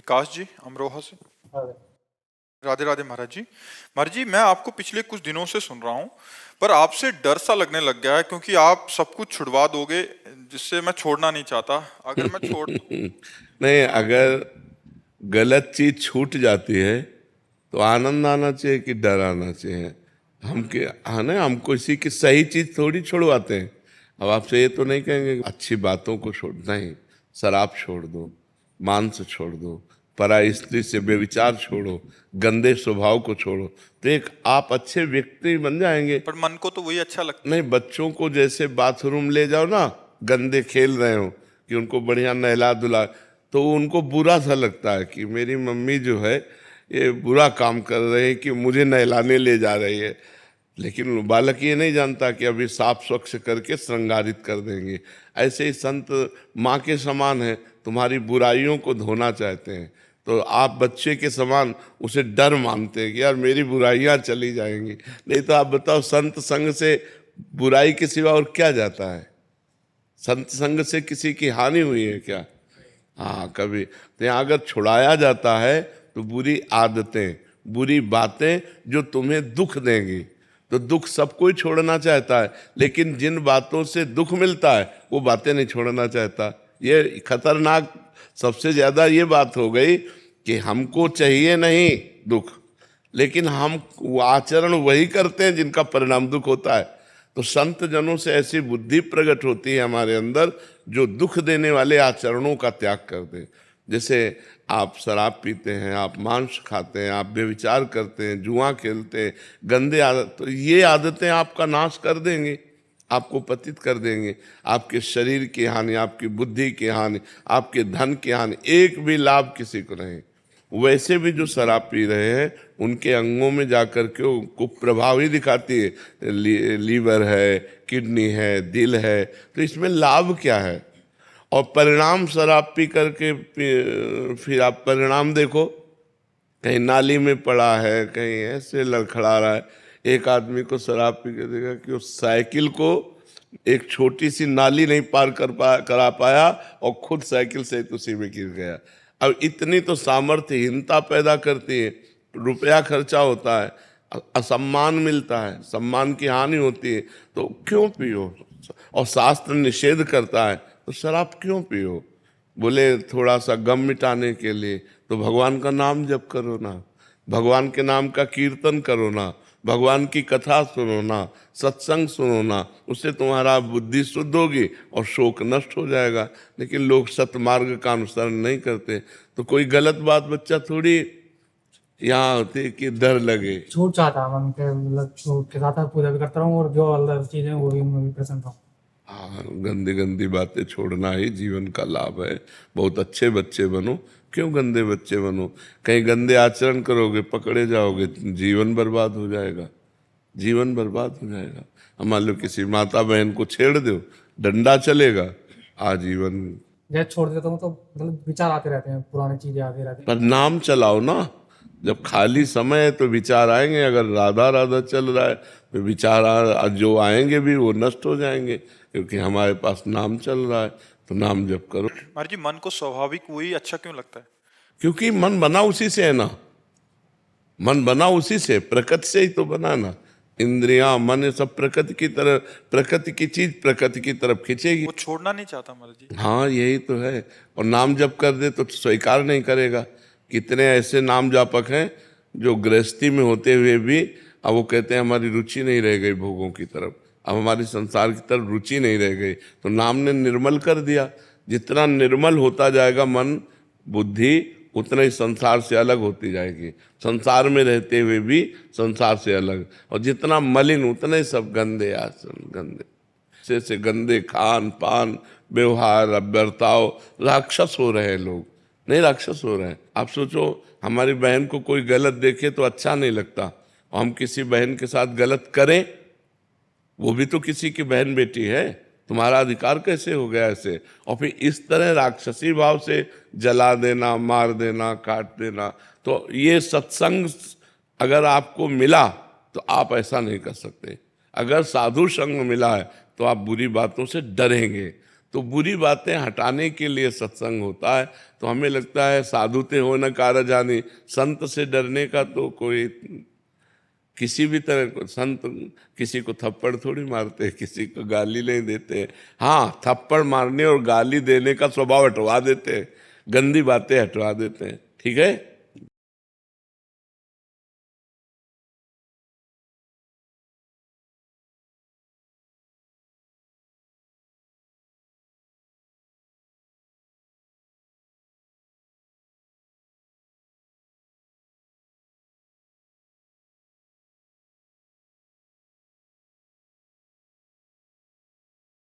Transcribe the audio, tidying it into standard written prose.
विकास जी अमरोहा से। हाँ। राधे राधे महाराज जी। महाराज जी, मैं आपको पिछले कुछ दिनों से सुन रहा हूँ, पर आपसे डर सा लगने लग गया है, क्योंकि आप सब कुछ छुड़वा दोगे, जिससे मैं छोड़ना नहीं चाहता। अगर मैं छोड़ नहीं, अगर गलत चीज छूट जाती है तो आनंद आना चाहिए कि डर आना चाहिए। हम के हाँ ना, हम किसी की सही चीज थोड़ी छुड़वाते हैं। अब आपसे ये तो नहीं कहेंगे कि अच्छी बातों को छोड़, नहीं, शराब छोड़ दो, मांस छोड़ दो, पराई स्त्री से बेविचार छोड़ो, गंदे स्वभाव को छोड़ो, तो एक आप अच्छे व्यक्ति बन जाएंगे। पर मन को तो वही अच्छा लगता है। नहीं, बच्चों को जैसे बाथरूम ले जाओ ना, गंदे खेल रहे हो, कि उनको बढ़िया नहला धुला, तो उनको बुरा सा लगता है कि मेरी मम्मी जो है ये बुरा काम कर रहे हैं कि मुझे नहलाने ले जा रही है। लेकिन बालक ये नहीं जानता कि अभी साफ स्वच्छ करके श्रृंगारित कर देंगे। ऐसे ही संत माँ के समान है, तुम्हारी बुराइयों को धोना चाहते हैं, तो आप बच्चे के समान उसे डर मानते हैं कि यार मेरी बुराइयां चली जाएंगी। नहीं तो आप बताओ, संत संग से बुराई के सिवा और क्या जाता है? संत संग से किसी की हानि हुई है क्या? हाँ, कभी। तो यहाँ अगर छुड़ाया जाता है तो बुरी आदतें, बुरी बातें जो तुम्हें दुख देंगी, तो दुख सब कोई छोड़ना चाहता है, लेकिन जिन बातों से दुख मिलता है वो बातें नहीं छोड़ना चाहता। ये खतरनाक सबसे ज्यादा ये बात हो गई कि हमको चाहिए नहीं दुख, लेकिन हम वो आचरण वही करते हैं जिनका परिणाम दुख होता है। तो संत जनों से ऐसी बुद्धि प्रकट होती है हमारे अंदर, जो दुख देने वाले आचरणों का त्याग कर दे। जैसे आप शराब पीते हैं, आप मांस खाते हैं, आप व्यभिचार करते हैं, जुआ खेलते हैं, गंदे आदत, तो ये आदतें आपका नाश कर देंगे, आपको पतित कर देंगे। आपके शरीर की हानि, आपकी बुद्धि की हानि, आपके धन की हानि, एक भी लाभ किसी को नहीं। वैसे भी जो शराब पी रहे हैं उनके अंगों में जाकर के उनको प्रभाव ही दिखाती है, लीवर है, किडनी है, दिल है, तो इसमें लाभ क्या है? और परिणाम शराब पी करके फिर आप परिणाम देखो, कहीं नाली में पड़ा है, कहीं ऐसे लड़खड़ा रहा है। एक आदमी को शराब पी के देखा कि उस साइकिल को एक छोटी सी नाली नहीं पार करा पाया और खुद साइकिल से उसी में गिर गया। अब इतनी तो सामर्थ्यहीनता पैदा करती है, रुपया खर्चा होता है, असम्मान मिलता है, सम्मान की हानि होती है, तो क्यों पियो? और शास्त्र निषेध करता है, तो शराब क्यों पियो? बोले थोड़ा सा गम मिटाने के लिए, तो भगवान का नाम जप करो ना, भगवान के नाम का कीर्तन करो ना, भगवान की कथा सुनो ना, सत्संग सुनो ना, उससे तुम्हारा बुद्धि शुद्ध होगी और शोक नष्ट हो जाएगा। लेकिन लोग सतमार्ग का अनुसरण नहीं करते, तो कोई गलत बात बच्चा थोड़ी यहाँ होती कि डर लगे। छूट चाहता मन के, मतलब छूट के साथ पूजा भी करता रहूँ और जो अल्लाह चीजें वो भी मैं भी प्रसन्न रहूँ। हाँ, गंदी गंदी बातें छोड़ना ही जीवन का लाभ है। बहुत अच्छे बच्चे बनो, क्यों गंदे बच्चे बनो? कहीं गंदे आचरण करोगे, पकड़े जाओगे, जीवन बर्बाद हो जाएगा, जीवन बर्बाद हो जाएगा। अब मान लो किसी माता बहन को छेड़ दो, डंडा चलेगा आजीवन। जैसे छोड़ देता हूँ तो मतलब विचार आते रहते हैं, पुरानी चीजें आती रहती हैं। पर नाम चलाओ ना, जब खाली समय है तो विचार आएंगे। अगर राधा राधा चल रहा है तो विचार जो आएंगे भी वो नष्ट हो जाएंगे, क्योंकि हमारे पास नाम चल रहा है, तो नाम जप करो। महाराज जी, मन को स्वाभाविक वही अच्छा क्यों लगता है? क्योंकि मन बना उसी से है ना, मन बना उसी से, प्रकृति से ही तो बना ना। इंद्रियां, मन, ये सब प्रकृति की तरह, प्रकृति की चीज प्रकृति की तरफ खींचेगी। वो छोड़ना नहीं चाहता महाराज जी। हाँ, यही तो है। और नाम जप कर दे तो स्वीकार नहीं करेगा। कितने ऐसे नाम जापक हैं जो गृहस्थी में होते हुए भी अब वो कहते हैं हमारी रुचि नहीं रह गई भोगों की तरफ, अब हमारी संसार की तरफ रुचि नहीं रह गई। तो नाम ने निर्मल कर दिया। जितना निर्मल होता जाएगा मन, बुद्धि, उतना ही संसार से अलग होती जाएगी। संसार में रहते हुए भी संसार से अलग, और जितना मलिन उतने सब गंदे आसन, गंदे से गंदे खान पान, व्यवहार, बर्ताव। राक्षस हो रहे हैं लोग, नहीं राक्षस हो रहे हैं। आप सोचो, हमारी बहन को कोई गलत देखे तो अच्छा नहीं लगता, और हम किसी बहन के साथ गलत करें, वो भी तो किसी की बहन बेटी है, तुम्हारा अधिकार कैसे हो गया ऐसे? और फिर इस तरह राक्षसी भाव से जला देना, मार देना, काट देना। तो ये सत्संग अगर आपको मिला तो आप ऐसा नहीं कर सकते। अगर साधु संग मिला है तो आप बुरी बातों से डरेंगे। तो तो बुरी बातें हटाने के लिए सत्संग होता है। तो हमें लगता है साधु ते हो न कार जानी, संत से डरने का तो कोई किसी भी तरह को, संत किसी को थप्पड़ थोड़ी मारते, किसी को गाली नहीं देते। हाँ, थप्पड़ मारने और गाली देने का स्वभाव हटवा देते हैं, गंदी बातें हटवा देते हैं। ठीक है।